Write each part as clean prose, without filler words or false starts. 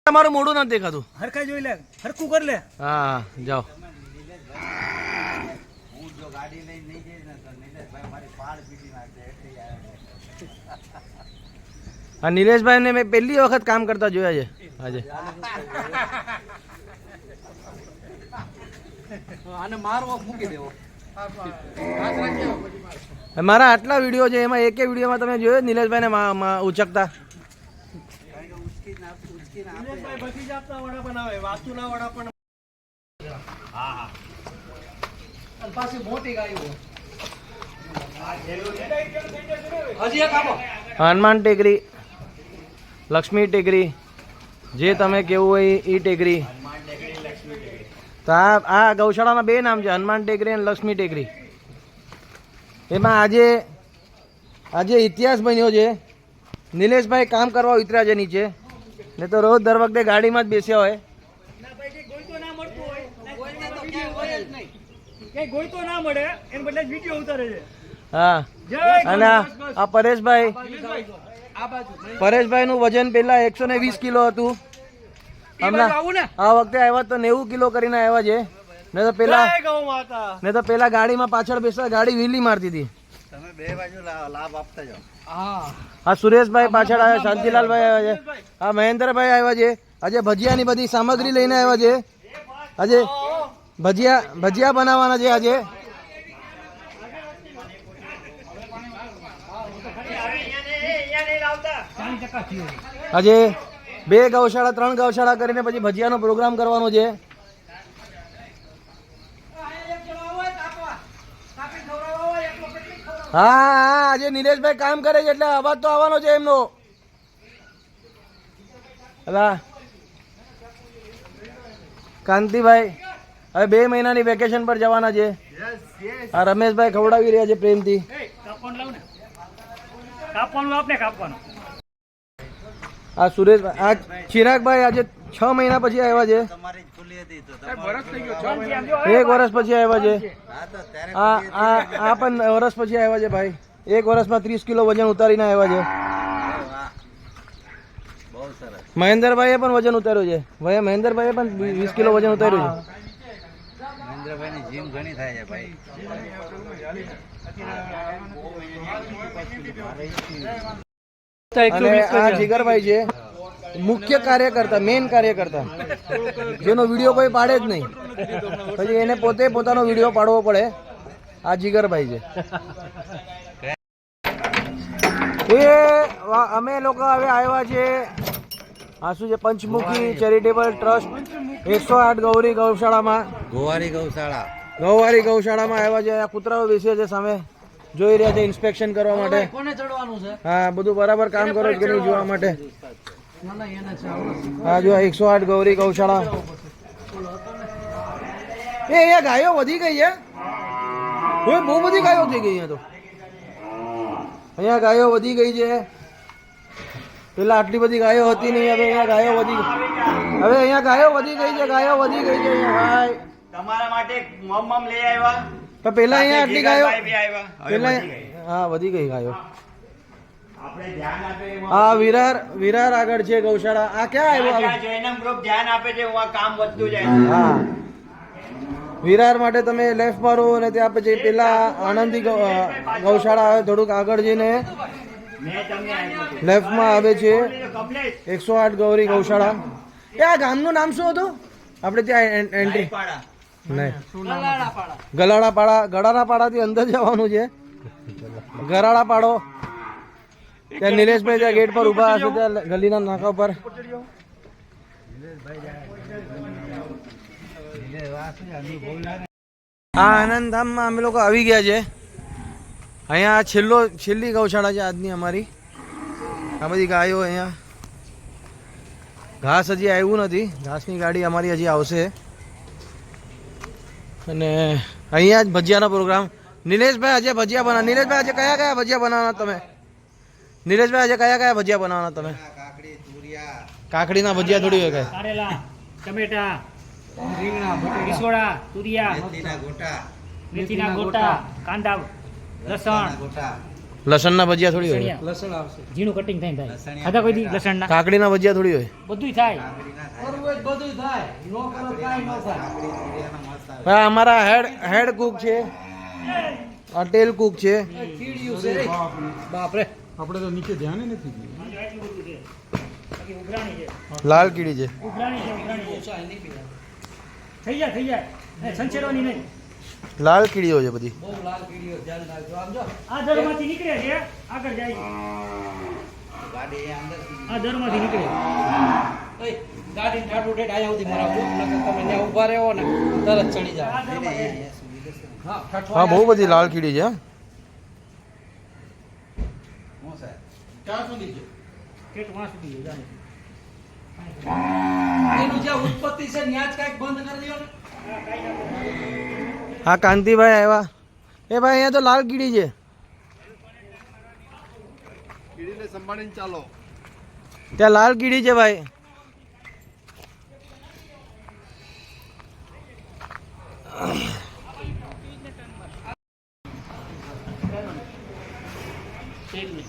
તમારું મોઢું નથી દેખાતું. હરખાઈ જોઈ લે, હરખું કર લે. હા જાઓ. હા નિલેશભાઈ ને મેં પહેલી વખત કામ કરતા જોયા છે આજે. મારા આટલા વિડીયો છે એમાં એક વિડીયોમાં તમે જોયો નિલેશભાઈ ને ઉચકતા. હનુમાન ટેકરી, લક્ષ્મી ટેકરી, જે તમે કેવું હોય એ ટેકરી. તો આ ગૌશાળાના બે નામ છે, હનુમાન ટેકરી અને લક્ષ્મી ટેકરી. એમાં આજે ઇતિહાસ બન્યો છે. નિલેશભાઈ કામ કરવા ઉતર્યા છે નીચે, ને તો રોજ દર વખતે ગાડીમાં જ બેસ્યા હોય. હા અને આ પરેશભાઈ નું વજન પેલા 120 કિલો હતું. હમણાં આ વખતે આવ્યા તો 90 કિલો કરીને આવ્યા છે. ને તો પેલા ગાડીમાં પાછળ બેસવા ગાડી વીલી મારતી હતી. તમે બે બાજુ લાભ આપતા જાઓ. હા સુરેશભાઈ પાછળ આવ્યા, શાંતિલાલભાઈ આવ્યા છે, હા મહેન્દ્રભાઈ આવ્યા છે. આજે ભજીયાની બધી સામગ્રી લઈને આવ્યા છે. આજે ભજીયા બનાવવાના છે. આજે 2 ગૌશાળા 3 ગૌશાળા કરીને પછી ભજીયાનો પ્રોગ્રામ કરવાનો છે. હા આજે નિલેશભાઈ કામ કરે છે એટલે અવાજ તો આવવાનો છે એમનો. કાંતિભાઈ હવે 2 મહિનાની વેકેશન પર જવાના છે. આ રમેશભાઈ ખવડાવી રહ્યા છે પ્રેમથી. આ સુરેશભાઈ, આ ચિરાગભાઈ આજે 6 મહિના પછી આવ્યા છે. 1 વર્ષ પછી આવ્યા છે. આ પણ વર્ષ પછી આવ્યા છે ભાઈ. 1 વર્ષમાં 30 કિલો વજન ઉતારીને આવ્યા છે. મહેન્દ્રભાઈએ પણ વજન ઉતાર્યું છે. ભાઈ મહેન્દ્રભાઈએ પણ 20 કિલો વજન ઉતાર્યું છે. મહેન્દ્રભાઈની જીમ ઘણી થાય છે ભાઈ. અને આ જીગરભાઈ છે મુખ્ય કાર્યકર્તા, મેઇન કાર્યકર્તા, જેનો વિડીયો કોઈ પાડે જ નહીં, પછી એને પોતે પોતાનો વિડીયો પાડવો પડે. આ જીગરભાઈ છે. અમે લોકો હવે આવ્યા છે આ શું છે પંચમુખી ચેરિટેબલ ટ્રસ્ટ 108 ગૌરી ગૌશાળામાં. ગોવારી ગૌશાળામાં આવ્યા છે. આ કૂતરાઓ બેસે છે સામે, જોઈ રહ્યા છે ઇન્સ્પેક્શન કરવા માટે. હા બધું બરાબર કામ કરો કે નહીં જોવા માટે. હા જો 108 ગૌરી ગૌશાળા. અહીંયા ગાયો વધી ગઈ છે. બહુ બધી ગાયો થઈ ગઈ અહીંયા તો. અહીંયા ગાયો વધી ગઈ છે. પેલા આટલી બધી ગાયો હતી નહીં, હવે અહીંયા ગાયો વધી ગઈ. હવે અહીંયા ગાયો વધી ગઈ છે. ગાયો વધી ગઈ છે ભાઈ. તમારા માટે મમ લઈ આવ્યા. તો પેલા અહીંયા આટલી ગાયો પેલા હા વધી ગઈ ગાયો. હા વિરાર આગળ છે ગૌશાળા. આ ક્યાં આવ્યું? જૈનમ ગ્રુપ ધ્યાન આપે છે, કામ વધતું જાય. હા વિરાર માટે તમે લેફ્ટ મારો અને ત્યાં પછી પેલા આનંદી ગૌશાળા આવે થોડુંક આગળ જઈને લેફ્ટમાં આવે છે 108 ગૌરી ગૌશાળા. એ આ ગામનું નામ શું હતું આપણે ત્યાં એન્ટ્રી? નહીં, ગળાડા પાડાથી અંદર જવાનું છે. ગરાડા પાડો. ત્યાં નિલેશભાઈ ત્યાં ગેટ પર ઉભા હશે, ત્યાં ગલીના નાકા પર. આ આનંદધામમાં અમે લોકો આવી ગયા છે. અહીંયા છેલ્લી ગૌશાળા છે આજની અમારી. આ બધી ગાયો અહીંયા. ઘાસ હજી આવ્યું નથી, ઘાસની ગાડી અમારી હજી આવશે. અને અહીંયા જ ભજીયાનો પ્રોગ્રામ. નિલેશભાઈ આજે ભજીયા બનાવ. નિલેશભાઈ આજે કયા કયા ભજીયા બનાવવાના તમે? નિલેશભાઈ આજે કયા કયા ભજીયા બનાવવાના તમે? કાકડીના ભજીયા થોડી હોય કારેલા, ટમેટા, રીંગણા, બટેટા, તુરિયા, મેથીના ગોટા, કાંદા, લસણ, લસણના ભજીયા થોડી હોય લસણિયા. લસણ આવશે ઝીણું કટિંગ થાય થાય લસણિયા. ખાધા કોઈ દી લસણના કાકડીના ભજીયા થોડી હોય બધુંય થાય બધું થાય નો કરો કાંઈ ન થાય હા અમારા હેડ કુક છે આ ટેલ કુક છે કીડિયું છે રે. બાપરે આપણે તો નીચે ધ્યાન નથી દીધું. બાકી ઉઘરાણી છે લાલ કીડી છે ઉઘરાણી છે થઈ જાય સંચેરવાની નહીં લાલ કીડીઓ છે બધી બહુ લાલ કીડિયો ધ્યાન રાખજો આમ જો આ દરમાંથી નીકળે છે આગળ જાય છે. ગાડી એ અંદર આ દરમાંથી નીકળે એ ગાડી ઠાઠું ઠેઠ આયા સુધી મારા ભૂખ લાગે તમે ત્યાં ઊભા રહો ને તરત ચડી જાવ આ દરમાં જાય. હા ઠાઠું હા બહુ બધી લાલ કીડી છે હા. હું સાહેબ ક્યાં સુધી છે? ઠેઠ વાં સુધી જાય. એનું જે ઉત્પત્તિ છે ત્યાં જ કાંઈક બંધ કરી દો ને હા કાંતિભાઈ આવ્યા એ ભાઈ અહીંયા તો લાલ કીડી છે કીડીને સંભાળીને ચાલો. ત્યાં લાલ કીડી છે ભાઈ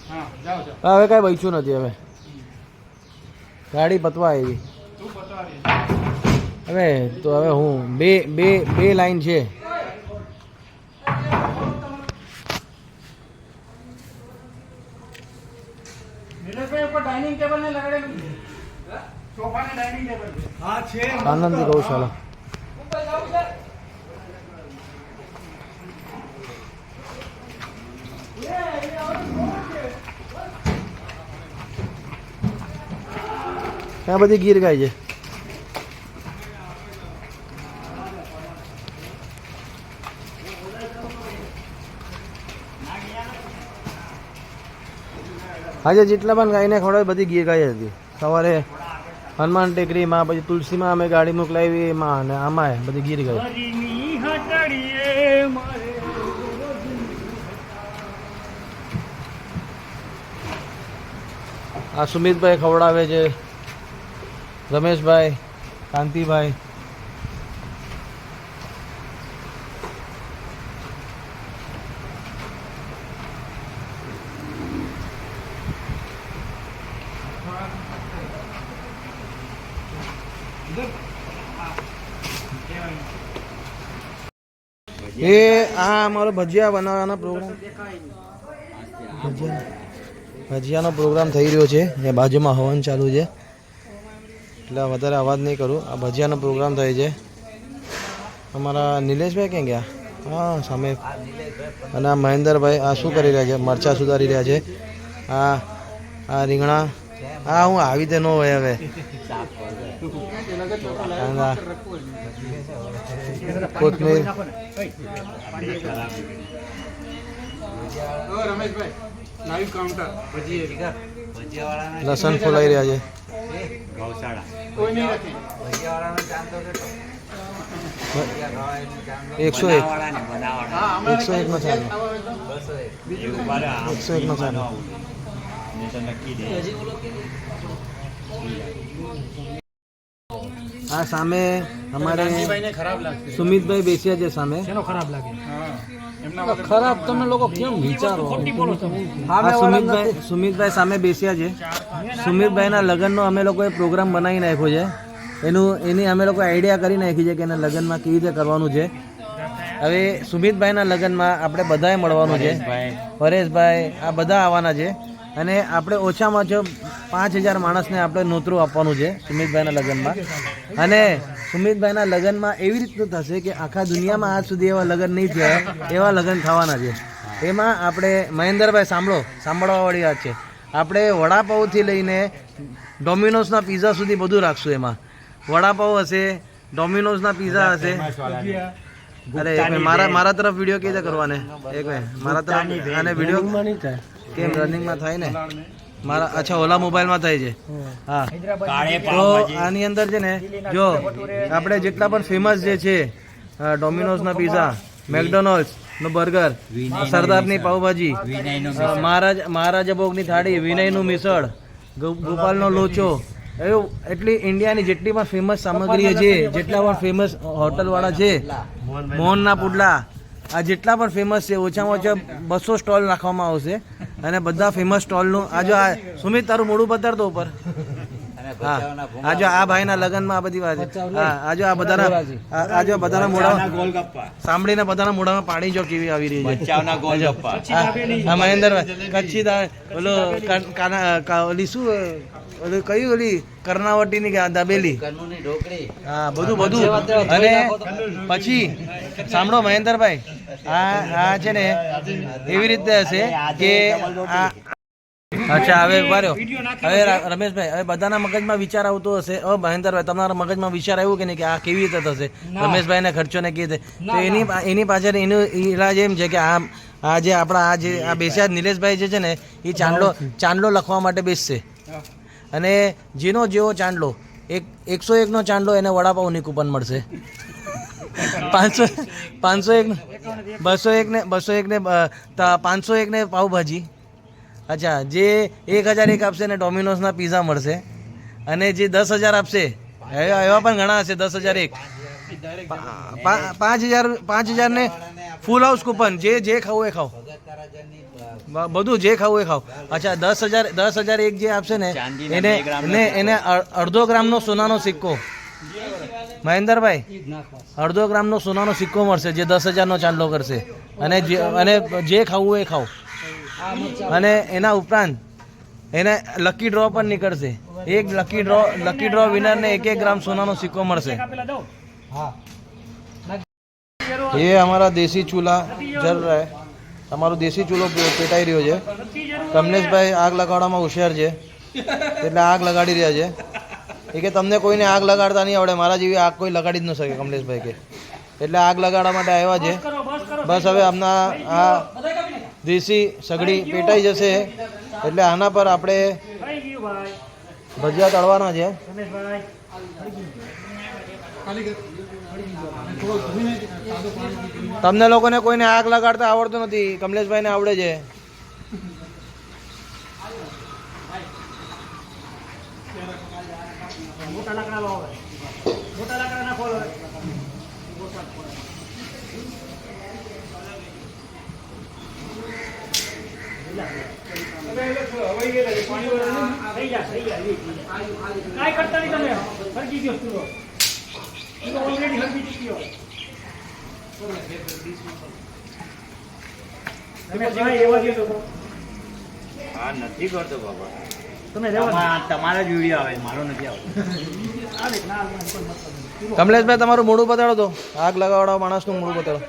હા જાઓ જાઓ હવે કાંઈ બચ્યું નથી હવે ગાડી પતવા આવી હવે તો હવે હું બે બે બે લાઈન છે નીરજભાઈ ઉપર ડાઇનિંગ ટેબલ ને લગાડેલું સોફા ને ડાઇનિંગ ટેબલ હા છે. આનંદી ગૌશાલા ત્યાં બધી ગીર ગાય છે આજે જેટલા પણ ગાયને ખવડાવી બધી ગીર ગાય હતી સવારે હનુમાન ટેકરીમાં પછી તુલસીમાં અમે ગાડી મોકલાવી એમાં અને આમાં બધી ગીર ગાય હરીની હટડીએ મારે આ સુમિતભાઈ ખવડાવે છે રમેશભાઈ કાંતિભાઈ એ આ અમારો ભજીયા બનાવવાનો પ્રોગ્રામ ભજીયાનો પ્રોગ્રામ થઈ રહ્યો છે એ બાજુમાં હવન ચાલુ છે એટલે વધારે અવાજ નહીં કરું આ ભજીયાનો પ્રોગ્રામ થાય છે અમારા નિલેશભાઈ ક્યાં ગયા હા સામે અને આ મહેન્દ્રભાઈ આ શું કરી રહ્યા છે મરચાં સુધારી રહ્યા છે આ રીંગણા હા હું આવી તે ન હોય હવે કાંદા, કોથમીર રમેશભાઈ લાઈવ કાઉન્ટર ભજીયાવાળાને લસણ ફોલાઈ રહ્યા છે ગૌશાળા કોઈ નહીં રાખે. ભજીયાવાળાનો ચાંદો કેટલો? ભજીયા ખાવા એનો ચાંદો. 101. બનાવવાળાને, બનાવવાળા. હા, અમારે 101 નો ચાલો 201. 101 નો ચાલો આ સામે અમારે ખરાબ લાગશે. સુમિતભાઈ બેસ્યા છે સામે શેનો ખરાબ લાગે એમના વગર ખરાબ તમે લોકો કેમ વિચારો આ સુમિતભાઈ સામે બેસ્યા છે સુમિતભાઈના લગ્નનો અમે લોકોએ પ્રોગ્રામ બનાવી નાખ્યો છે એની અમે લોકો આઈડિયા કરી નાખી છે કે એના લગ્નમાં કેવી રીતે કરવાનું છે હવે સુમિતભાઈના લગ્નમાં આપણે બધાએ મળવાનું છે પરેશભાઈ આ બધા આવવાના છે અને આપણે ઓછામાં ઓછો 5000 માણસને આપણે નોતરું આપવાનું છે સુમિતભાઈના લગ્નમાં અને સુમિતભાઈના લગ્નમાં એવી રીતનું થશે કે આખા દુનિયામાં આજ સુધી એવા લગ્ન નહીં થયા એવા લગ્ન થવાના છે એમાં આપણે મહેન્દ્રભાઈ સાંભળવાવાળી વાત છે આપણે વડાપાઉંથી લઈને ડોમિનોઝના પીઝા સુધી બધું રાખશું એમાં વડાપાઉં હશે ડોમિનોઝના પીઝા હશે અરે એક મિનિટ, મારા તરફ વિડીયો કેવી રીતે કરવાને એક મિનિટ, મારા તરફ અને વિડીયો કેમ રનિંગમાં થાય ને મારા અચ્છા ઓલા મોબાઈલમાં થાય છે હા તો આની અંદર છે ને જો આપણે જેટલા પણ ફેમસ જે છે ડોમિનોઝના પીઝા મેકડોનલ્ડ્સ નો બર્ગર સરદારની પાવભાજી મહારાજા ભોગની થાળી વિનયનું મિસળ ગોપાલનો લોચો એવું એટલી ઇન્ડિયાની જેટલી પણ ફેમસ સામગ્રીઓ છે જેટલા પણ ફેમસ હોટલવાળા છે મોહનના પુડલા આ જેટલા પણ ફેમસ છે ઓછામાં ઓછા 200 સ્ટોલ નાખવામાં આવશે અને બધા ફેમસ સ્ટોલનું આ જો આ સુમિત તારું મોઢું પતાર તો ઉપર હા આ જો આ ભાઈના લગ્નમાં આ બધી વાત છે હા આ જો આ બધાના આ જો બધાના મોઢામાં સાંભળીને બધાના મોઢામાં પાણી જો કેવી આવી રહી છે બચ્ચાઓના ગોલગપ્પા હા મહેન્દ્રભાઈ કચ્છી ઓલો ઓલી શું ઓલી કયું ઓલી કર્ણાવટીની દાબેલી કનુની ઢોકળી હા બધું અને પછી સાંભળો મહેન્દ્રભાઈ આ છે ને એવી રીતે હશે કે આ અચ્છા હવે બરાબર હવે રમેશભાઈ હવે બધાના મગજમાં વિચાર આવતો હશે મહેન્દ્રભાઈ તમારા મગજમાં વિચાર આવ્યું કે નહીં કે આ કેવી રીતે થશે રમેશભાઈને ખર્ચો ને કેવી રીતે તો એની પાછળ એનું ઈલાજ એમ છે કે આ જે આપણા આ બેસ્યા નિલેશભાઈ જે છે ને એ ચાંદલો લખવા માટે બેસશે અને જેનો જેવો ચાંદલો 101 નો ચાંદલો એને વડાપાઉંની કૂપન મળશે 501 201 ને 501 ને પાવભાજી અચ્છા જે 1001 આપશે ને ડોમિનોઝના પીઝા મળશે અને જે 10,000 આપશે એવા પણ ઘણા હશે 10,001 5,000 ને ફૂલ હાઉસ કૂપન જે ખાવું એ ખાઓ બધું જે ખાવું એ ખાઓ અચ્છા 10,001 જે આપશે ને એને અડધો ગ્રામનો સોનાનો સિક્કો મહેન્દ્રભાઈ 1/2 ગ્રામનો સોનાનો સિક્કો મળશે જે 10,000 નો ચાંદલો કરશે અને જે ખાવું એ ખાઓ અને એના ઉપરાંત એને લકી ડ્રો પણ નીકળશે એક લકી ડ્રો વિનરને 1 ગ્રામ સોનાનો સિક્કો મળશે ये हमारा देसी चूल्हा जल रहा है हमारो देसी चूल्हो पेटाई રહ્યો છે કમલેશભાઈ આગ લગાડવામાં હોશિયાર છે એટલે આગ લગાડી રહ્યા છે એ કે તમને કોઈને આગ લગાડતા નહીં આવડે મારા જેવી આગ કોઈ લગાડી જ ન શકે કમલેશભાઈ કે એટલે આગ લગાડવા માટે આવ્યા છે બસ હવે હમણાં આ દેશી સગડી પેટાઈ જશે એટલે આના પર આપણે ભજીયા તળવાના છે તમને લોકોને કોઈને આગ લગાડતા આવડતું નથી કમલેશભાઈને આવડે છે નથી કરતો બાબા તમારા જ વિડીયો આવે મારો નથી આવતો કમલેશભાઈ તમારું મોઢું બતાડો તો આગ લગાવવાળા માણસનું મોઢું બતાડો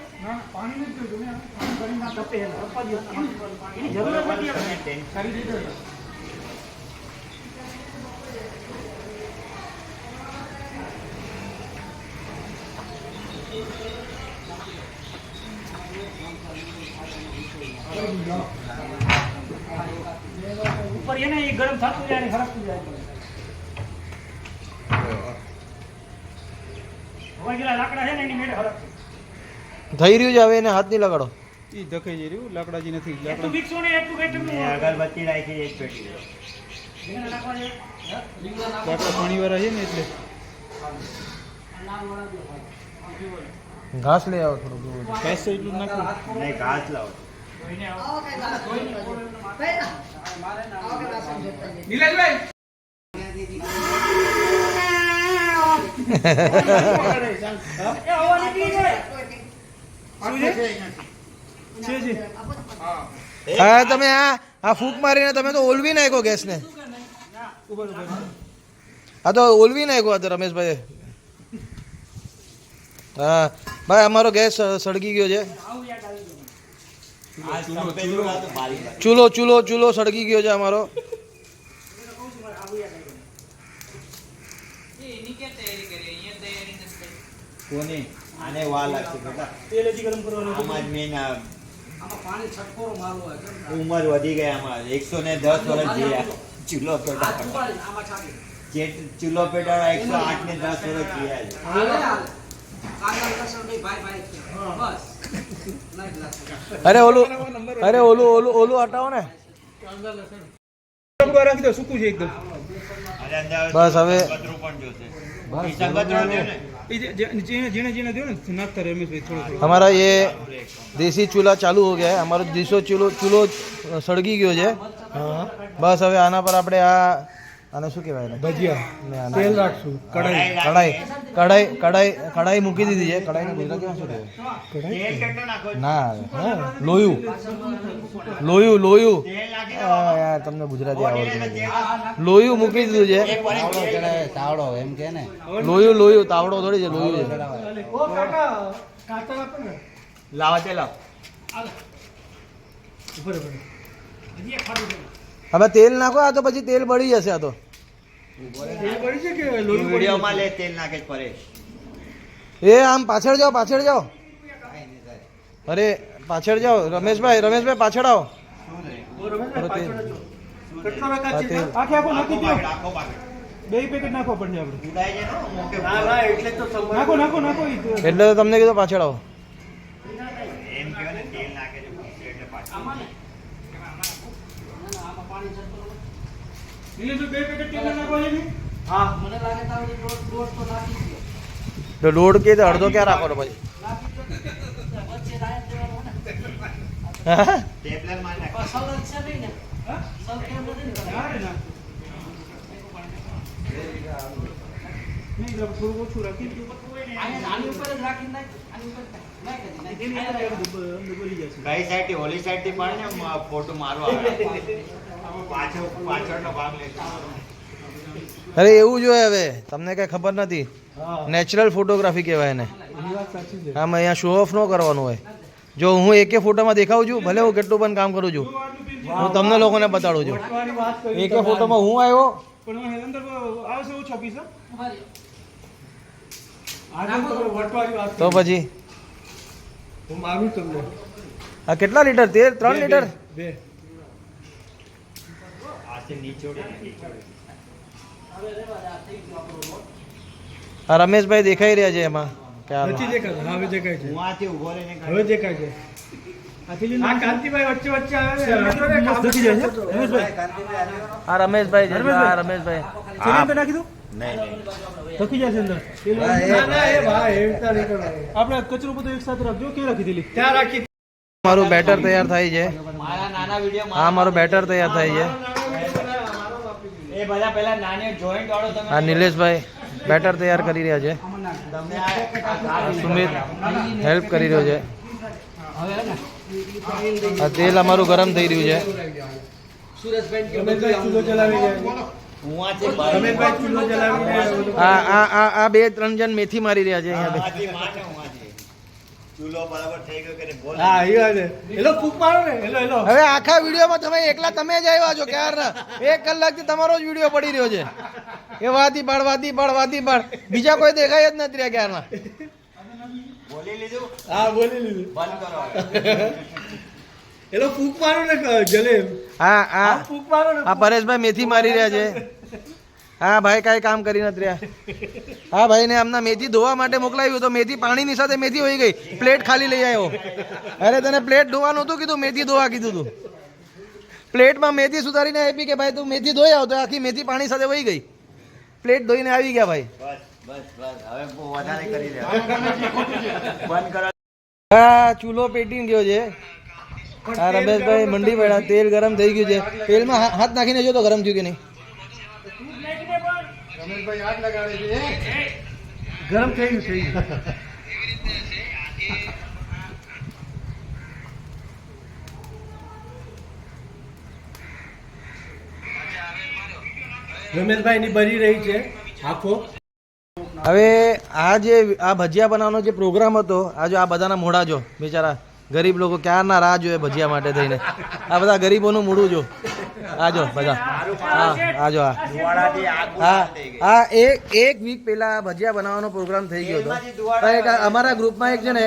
ઉપર એને એ ગરમ થતું જાય ને હરકતું જાય હવે જેલા લાકડા છે ને એની મેળે હરકતું થઈ રહ્યું છે હવે એને હાથ નહીં લગાડો ઈ ધકેઈ જઈ રહ્યું લાકડાજી નથી એટલું ભીક્ષો ને એટલું કેટલું અગરબત્તી રાખી એક પેટી એને નાખવા છે લાકડા પાણી વાળા છે ને એટલે ઘાસ લઈ આવો થોડું ગેસ તો એટલું નાખો નહીં ઘાસ લાવો હા તમે આ ફૂંક મારીને તમે તો ઓલવી નાખ્યો ગેસને હા તો ઓલવી નાખ્યો આ તો રમેશભાઈ હા ભાઈ અમારો ગેસ સળગી ગયો છે ચૂલો સળગી ગયો છે અમારો કોની આને વાર લાગશે બેટા તેલ હજી ગરમ કરવાનું આમાં જ મેન આમાં પાણી છટકોરો મારવો હોય ઉંમર વધી ગઈ આમાં 110 વર્ષ જીયા ચૂલો પેટા આમાં છાપી જે ચૂલો પેટા 108 ને 10 વર્ષ જીયા છે હાલે કાંદા લસણ બે ભાઈ બસ અરે ઓલું હટાવો ને રાખી દો સૂકું છે એકદમ બસ હવે એ જેને જેને દો ને નાખતા રમેશભાઈ થોડું થોડું हमारा ये देसी चूल्हा चालू हो गया है हमारो देसी चूल्हो સળગી ગયો છે બસ હવે આના પર આપણે આને શું કહેવાય ને ભજીયા તેલ રાખશું કઢાઈ મૂકી દીધી છે કઢાઈને ગુજરાતીમાં શું કહેવાય ના લોયું યાર તમને ગુજરાતી આવડતું નથી લોયું મૂકી દીધું છે તાવડો એમ કે ને લોયું તાવડો થોડી છે લોયું છે લાવા તે લાવ હવે તેલ નાખો આ તો પછી તેલ બળી જશે આ તો વિડીયોમાં લે તેલ નાખે જ પરેશ એ આમ પાછળ જાઓ અરે પાછળ જાઓ રમેશભાઈ પાછળ આવો કેટલો આ રખા તેલ. આખે આખો નાખી દો રાખો બાકી બે પેકેટ નાખવા પડશે આપણે ઉડાઈ જાય ને મોકે એટલે તો નાખો ઈ તો. એટલે તો તમને કીધું પાછળ આવો એમ કહેવાય ને તેલ નાખે છે એટલે પાછું નીલેશભાઈ, બે પેકેટ તેલ નાખવા છે ને? મને લાગે તો દોઢ તો નાખી દો. તો દોઢ કે અડધો ક્યાં રાખો તો પછી વચ્ચે રાયત દેવાનું હોય ને. હા? ટેબલર માં નાખ પણ સવલત છે નહીં ને. સવ કેમ નથી ને ના રે ના. નહીં, એટલે થોડું ઓછું રાખી દો. આની ઉપર જ રાખીને નાખ. આની ઉપર નાખ. એની અંદર અંદર બળી જશે. કઈ સાઈડ થી હોલી સાઈડ થી પણ ને ફોટો મારો આવે પાછળનો ભાગ લેતો અરે એવું જોઈએ હવે તમને કઈ ખબર નથી નેચરલ ફોટોગ્રાફી કહેવાય એને એ વાત સાચી છે. આમ અહીંયા શો ઓફ ન કરવાનું હોય જો હું એકે ફોટોમાં દેખાઉં છું ભલે હું કેટલું પણ કામ કરું છું હું તમને લોકોને બતાડું છું વટવાની વાત કરી એકે ફોટોમાં હું આવ્યો પણ અંદર આવશે ઓછા પૈસા ઉભા રહ્યો. આગળ તો વટવાની વાત તો પછી હું માનું તમને આ કેટલા લીટર તેલ 3 લીટર બે આથી નીચોડે હવે રેવા દે, આ થઈ ગયો આપણો લોટ. આ રમેશભાઈ દેખાઈ રહ્યા છે એમાં કે આ નથી દેખાતું હા, હવે દેખાય છે હું આથી ઉભો રહીને હવે દેખાય છે આ કાંતિભાઈ વચ્ચે વચ્ચે આવે છે મસ્ત થઈ જાય છે રમેશભાઈ આ રમેશભાઈ છે આ રમેશભાઈ તેની અંદર નાખી દો નહીં થકી જશે અંદર ના ના એ ભાઈ એવી રીતે નહીં કરવાનું. આપણે કચરો બધો એક સાથે રાખજો કે રાખી દેલી ત્યાં રાખી મારું બેટર તૈયાર થાય છે મારા નાના વિડીયો આ મારું બેટર તૈયાર થાય છે એ બધા પહેલા નાની જોઈન્ટ વાળો તમે આ નિલેશભાઈ બેટર તૈયાર કરી રહ્યા છે તમને આ સુમિત હેલ્પ કરી રહ્યો છે આ તેલ અમારું ગરમ થઈ રહ્યું છે રમેશભાઈ ચૂલો ચલાવી જાય હું આથી રમેશભાઈ ચૂલો ચલાવી જાય આ 2-3 જણ મેથી મારી રહ્યા છે અહીંયા આથી માને હું આથી ચૂલો બરાબર થઈ ગયો કે બોલ હા એ વાત છે એલો ફૂક મારો ને એલો હવે આખા વિડીયોમાં તમે એકલા તમે જ આવ્યા છો ક્યારના 1 કલાકથી તમારો જ વિડીયો પડી રહ્યો છે એ વાતી પાડ બીજા કોઈ દેખાય જ નથી રહ્યા ક્યારના બોલી લીધું હા બોલી લીધું બંધ કરો એલો ફૂક મારો ને જલે આ ફૂક મારો ને આ પરેશભાઈ મેથી મારી રહ્યા છે હા ભાઈ કાંઈ કામ કરી નથી રહ્યા હા ભાઈને આમના મેથી ધોવા માટે મોકલાવ્યું તો મેથી પાણીની સાથે મેથી હોઈ ગઈ પ્લેટ ખાલી લઈ આવ્યો અરે તને પ્લેટ ધોવાનું હતું કીધું મેથી ધોવા કીધું તું પ્લેટમાં મેથી સુધારીને આપી કે ભાઈ તું મેથી ધોઈ આવ તો આખી મેથી પાણી સાથે વહી ગઈ પ્લેટ ધોઈને આવી ગયા ભાઈ બસ હવે બહુ વધારે કરી રહ્યા બંધ કરો આ ચૂલો પેટીને ગયો છે આ રમેશભાઈ મંડી પડ્યા તેલ ગરમ થઈ ગયું છે તેલમાં હાથ નાખીને જો તો ગરમ થયું કે નહીં રમેશભાઈ હાથ લગાડે છે ગરમ થઈ ગયું રમેશભાઈ ની બરી રહી છે આખો હવે આ જે આ ભજીયા બનાવવાનો જે પ્રોગ્રામ હતો આ જો આ બધાના મોઢા જો બિચારા ગરીબ લોકો ક્યારના રાહ જોઈએ ભજીયા માટે થઈને આ બધા ગરીબોનું મોઢું જો આ જો બધા હા આ જો ધુવાડાથી આગ હા થઈ ગઈ હા એક વીક પહેલા ભજીયા બનાવવાનો પ્રોગ્રામ થઈ ગયો હતો પણ એક અમારા ગ્રુપમાં એક છે ને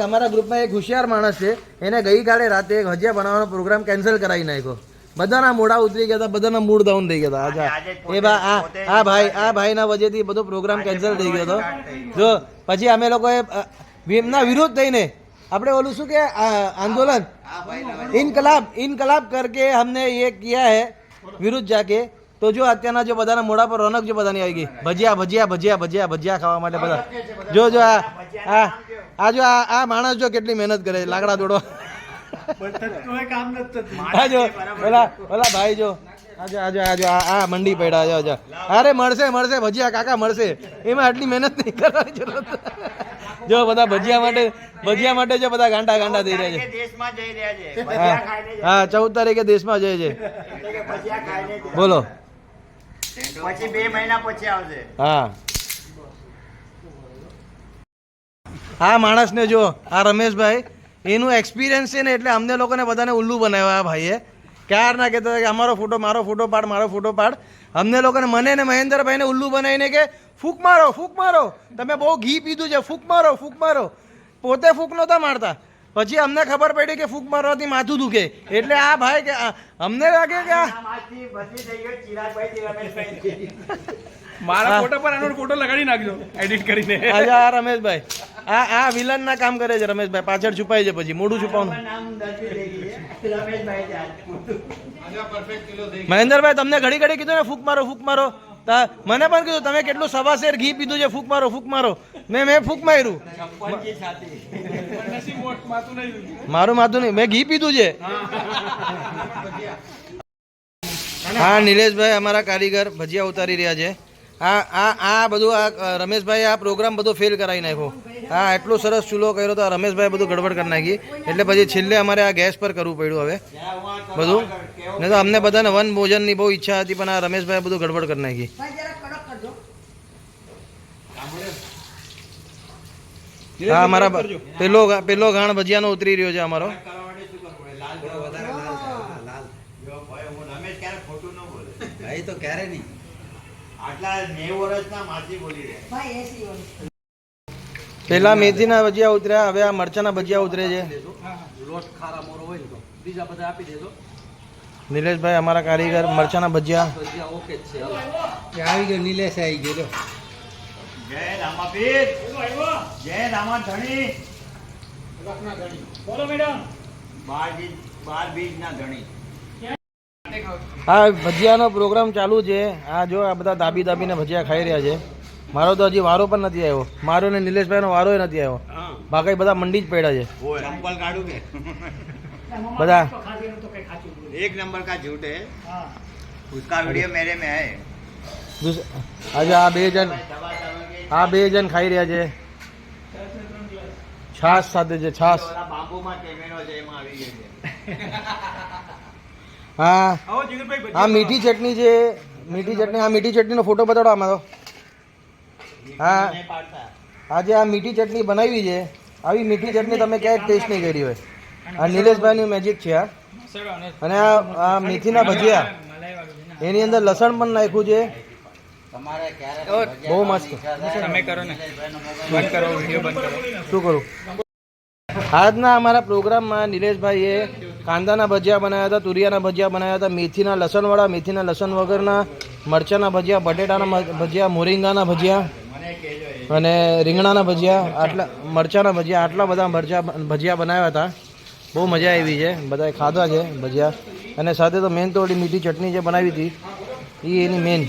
અમારા ગ્રુપમાં એક હોશિયાર માણસ છે એને ગઈકાલે રાતે એક ભજીયા બનાવવાનો પ્રોગ્રામ કેન્સલ કરાવી નાખ્યો બધાના મોઢા ઉતરી ગયા હતા બધાના મૂડ ડાઉન થઈ ગયા હતા આ ભાઈના વજેથી બધો પ્રોગ્રામ કેન્સલ થઈ ગયો હતો જો પછી અમે લોકોએ એમના વિરોધ થઈને આપણે ઓલું શું કે आंदोलन इनकलाब करके हमने ये किया है विरुद्ध जाके તો જો અત્યારના જો બધાના મોઢા પર રોનક જો બધાની આવી ગઈ ભજીયા ભજીયા ભજીયા ભજીયા ભજીયા ખાવા માટે બધા જો આ જો આ માણસ જો કેટલી મહેનત કરે છે લાકડા દોડવા કામ નથી આ જો ઓલા ભાઈ જો આ મંડી પડ્યા જો અરે મળશે ભજીયા કાકા મળશે એમાં આટલી મહેનત નહીં કરવાની જરૂર જો બધા ભજીયા માટે જો બધા ગાંડા થઈ રહ્યા છે દેશમાં જઈ રહ્યા છે હા 14 તારીખે દેશમાં જાય છે ભજીયા ખાઈને બોલો પછી 2 મહિના પછી આવશે હા માણસને જો આ રમેશભાઈ એનું એક્સપિરિયન્સ છે ને એટલે અમને લોકોને બધાને ઉલ્લુ બનાવ્યા આ ભાઈએ ક્યારના કહેતા હતા કે અમારો ફોટો પાડ અમને લોકોને મને ને મહેન્દ્રભાઈને ઉલ્લુ બનાવીને કે ફૂંક મારો તમે બહુ ઘી પીધું છે ફૂંક મારો પોતે ફૂંક નહોતા મારતા પછી અમને ખબર પડી કે ફૂંક મારવાથી માથું દુખે એટલે આ ભાઈ કે અમને લાગે કે મારા ફોટો પર આનો ફોટો લગાડી નાખજો એડિટ કરીને આ રમેશભાઈ આ વિલન ના કામ કરે છે રમેશભાઈ પાછળ છુપાય છે પછી મોઢું છુપાવવાનું મહેન્દ્રભાઈ તમને ઘડી કીધું ને ફૂંક મારો મને પણ કીધું તમે કેટલું 1.25 શેર ઘી પીધું છે ફૂંક મારો મેં ફૂંક માર્યું મારું માથું નહીં મેં ઘી પીધું છે હા નિલેશભાઈ અમારા કારીગર ભજીયા ઉતારી રહ્યા છે આ બધું આ રમેશભાઈ આ પ્રોગ્રામ બધો ફેલ કરાવી નાખ્યો હા એટલો સરસ ચૂલો કર્યો તો રમેશભાઈ બધું ગડબડ કરી નાખી એટલે પછી છેલ્લે અમારે આ ગેસ પર કરવું પડ્યું હવે બધું નહીં તો અમને બધાને વન ભોજનની બહુ ઈચ્છા હતી પણ આ રમેશભાઈ બધું ગડબડ કરી નાખી હા અમારા પેલો ગાણ ભજીયાનો ઉતરી રહ્યો છે અમારો ભાઈ તો ક્યારે નહીં આટલા 90 વર્ષના માસી બોલી રહ્યા પેલા મેથીના ભજીયા ઉતર્યા હવે આ મરચાના ભજીયા ઉતરે છે લોટ ખારા મોરો હોય ને તો બીજા બધા આપી દેજો નિલેશભાઈ અમારા કારીગર મરચાના ભજીયા ભજીયા ઓકે જ છે આવી ગયો નિલેશ આવી ગયો જય રામાપીર જય રામા ધણી બોલો મેડમ 12 બીજના ધણી હા ભજીયાનો પ્રોગ્રામ ચાલુ છે આ જો આ બધા દાબીને ભજીયા ખાઈ રહ્યા છે મારો તો હજી વારો પણ નથી આવ્યો મારો ને નિલેશભાઈનો વારો નથી આવ્યો બાકી બધા મંડી જ પડ્યા છે चंपल काढू के બધા एक नंबर का झूठ है उसका वीडियो मेरे में है આજે આ બે જણ ખાઈ રહ્યા છે છાસ સાથે છે છાસ બાંબુમાં કેમેરો છે એમાં આવી ગયો છે હા આવો જીગરભાઈ આ મીઠી ચટણી છે આ મીઠી ચટણીનો ફોટો બતાડો આમાં તો હા આજે આ મીઠી ચટણી બનાવી છે આવી મીઠી ચટણી તમે ક્યાંય ટેસ્ટ નહીં કરી હોય આ નિલેશભાઈની મેજિક છે આ અને આ મેથીના ભજીયા એની અંદર લસણ પણ નાખ્યું છે તમારે ક્યારે બહુ મસ્ત તમે કરો ને બંધ કરો વિડીયો બંધ કરો શું કરું આજના અમારા પ્રોગ્રામમાં નિલેશભાઈએ કાંદાના ભજીયા બનાવ્યા હતા તુરિયાના ભજીયા બનાવ્યા હતા મેથીના લસણવાળા મેથીના લસણ વગરના મરચાના ભજીયા બટેટાના ભજીયા મોરિંગાના ભજીયા અને રીંગણાના ભજીયા આટલા મરચાના ભજીયા આટલા બધા ભજીયા બનાવ્યા હતા બહુ મજા આવી છે બધાએ ખાધા છે ભજીયા અને સાથે તો મેન તો ઓલી મીઠી ચટણી જે બનાવી હતી એ એની મેન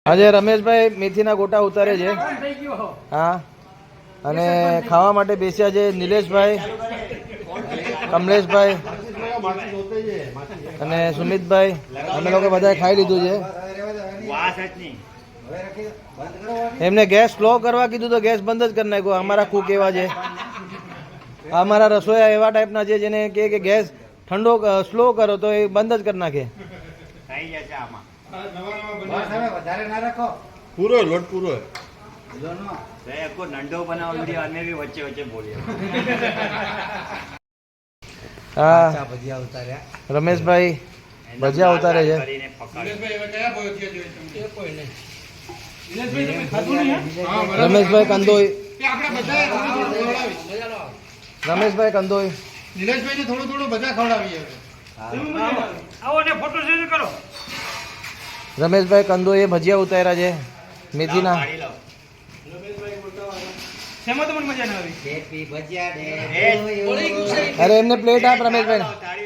આજે રમેશભાઈ મેથીના ગોટા ઉતારે છે હા અને ખાવા માટે બેસ્યા છે નિલેશભાઈ કમલેશભાઈ અને સુમિતભાઈ અમે લોકો બધાએ ખાઈ લીધું છે એમને ગેસ સ્લો કરવા કીધું તો ગેસ બંધ જ કરી નાખ્યો અમારા કુક એવા છે અમારા રસોયા એવા ટાઈપના છે જેને કે ગેસ ઠંડો સ્લો કરો તો એ બંધ જ કરી નાખે વધારે ના રાખો પૂરો લોટ પૂરો को नंडो बनाओ वीडियो अन्य भी बच्चे बच्चे बोलिए હા भजिया उतार्या રમેશભાઈ ભજીયા ઉતારે છે રમેશભાઈ કંદોઈ રમેશભાઈ કંદોઈ નિલેશભાઈને થોડું બધા ખવડાવીએ આવો ને ફોટો શેર કરો રમેશભાઈ કંદોઈએ ભજીયા ઉતાર્યા છે મેથીના શેમાં તમને મજા ના આવી भजिया અરે એમને પ્લેટ આપ રમેશભાઈ